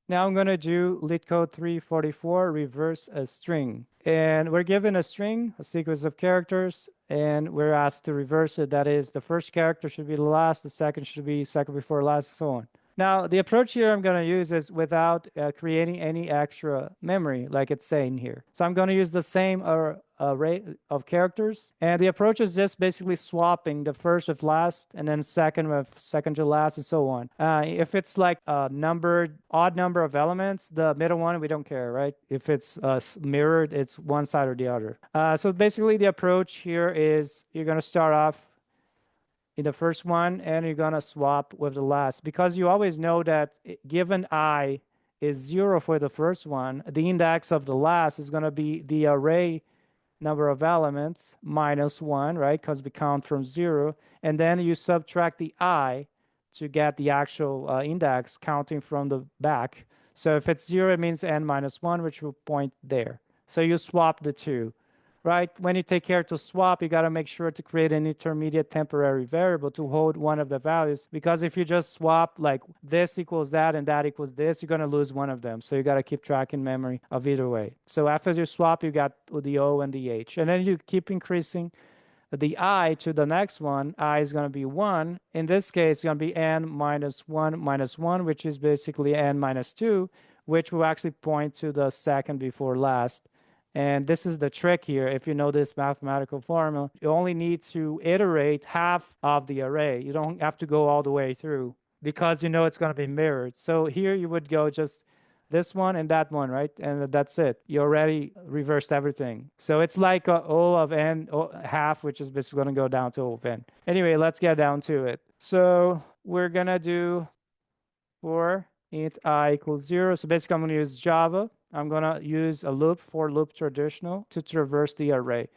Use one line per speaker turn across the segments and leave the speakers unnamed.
Now I'm going to do Leetcode 344, reverse a string. And we're given a string, a sequence of characters, and we're asked to reverse it. That is, the first character should be the last, the second should be second before last, and so on. Now, the approach here I'm going to use is without creating any extra memory, like it's saying here. So I'm going to use the same array of characters. And the approach is just basically swapping the first with last, and then second with second to last, and so on. If it's like a numbered, odd number of elements, the middle one, we don't care, right? If it's mirrored, it's one side or the other. So basically, the approach here is you're going to start off in the first one and you're going to swap with the last, because you always know that given I is 0 for the first one, the index of the last is going to be the array number of elements minus 1, right? Because we count from 0. And then you subtract the I to get the actual index counting from the back. So if it's 0, it means n minus 1, which will point there. So you swap the two, right? When you take care to swap, you got to make sure to create an intermediate temporary variable to hold one of the values, because if you just swap like this equals that and that equals this, you're going to lose one of them. So you got to keep track in memory of either way. So after you swap, you got the O and the H, and then you keep increasing the I to the next one. I is going to be 1. In this case, it's going to be n minus 1, which is basically n minus 2, which will actually point to the second before last. And this is the trick here. If you know this mathematical formula, you only need to iterate half of the array. You don't have to go all the way through, because you know it's going to be mirrored. So here you would go just this one and that one, right? And that's it. You already reversed everything. So it's like O of n half, which is basically going to go down to O of n. Anyway, let's get down to it. So we're going to do for int I equals 0. So basically, I'm going to use Java. I'm going to use a loop, for loop traditional, to traverse the array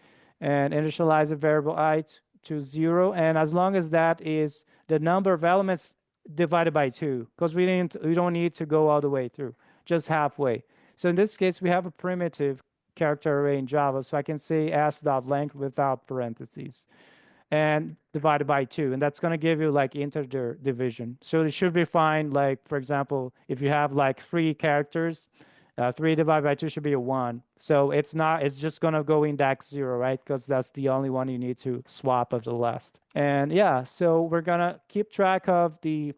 and initialize the variable I to 0. And as long as that is the number of elements divided by 2, because we don't need to go all the way through, just halfway. So in this case, we have a primitive character array in Java. So I can say s.length without parentheses and divided by 2, and that's going to give you like integer division. So it should be fine. Like, for example, if you have like 3 characters, 3 divided by 2 should be a 1. So it's just going to go index 0, right? Because that's the only one you need to swap of the last. And yeah, so we're going to keep track of the,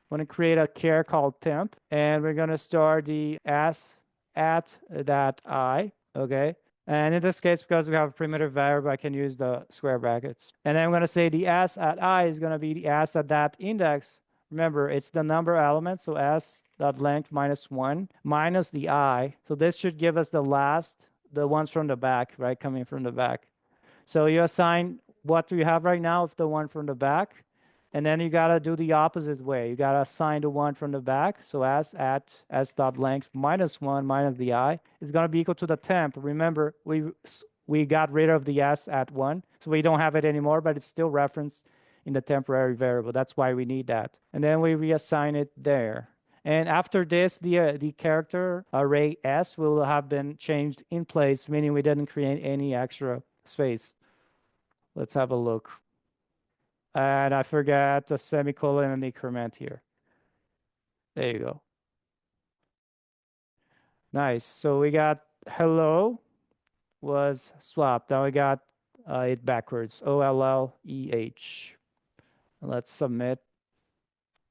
we're going to create a char called temp, and we're going to start the s at that I, okay? And in this case, because we have a primitive variable, I can use the square brackets. And then I'm going to say the s at I is going to be the s at that index. Remember, it's the number of elements, so s.length minus 1 minus the I. So this should give us the last, the ones from the back, right, coming from the back. So you assign what we have right now with the one from the back, and then you got to do the opposite way. You got to assign the one from the back. So s at s.length minus 1 minus the I is going to be equal to the temp. Remember, we got rid of the s at 1, so we don't have it anymore, but it's still referenced in the temporary variable. That's why we need that. And then we reassign it there. And after this, the character array s will have been changed in place, meaning we didn't create any extra space. Let's have a look. And I forgot the semicolon and increment here. There you go. Nice. So we got hello was swapped. Now we got it backwards. OLLEH. Let's submit.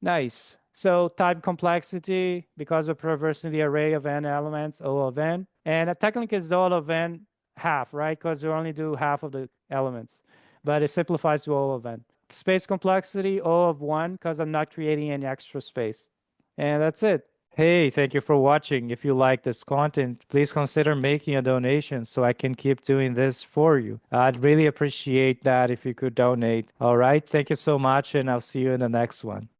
Nice. So type complexity, because we're traversing the array of n elements, O of n. And technically it's O of n half, right? Because we only do half of the elements. But it simplifies to O of n. Space complexity, O of 1, because I'm not creating any extra space. And that's it. Hey, thank you for watching. If you like this content, please consider making a donation so I can keep doing this for you. I'd really appreciate that if you could donate. All right. Thank you so much, and I'll see you in the next one.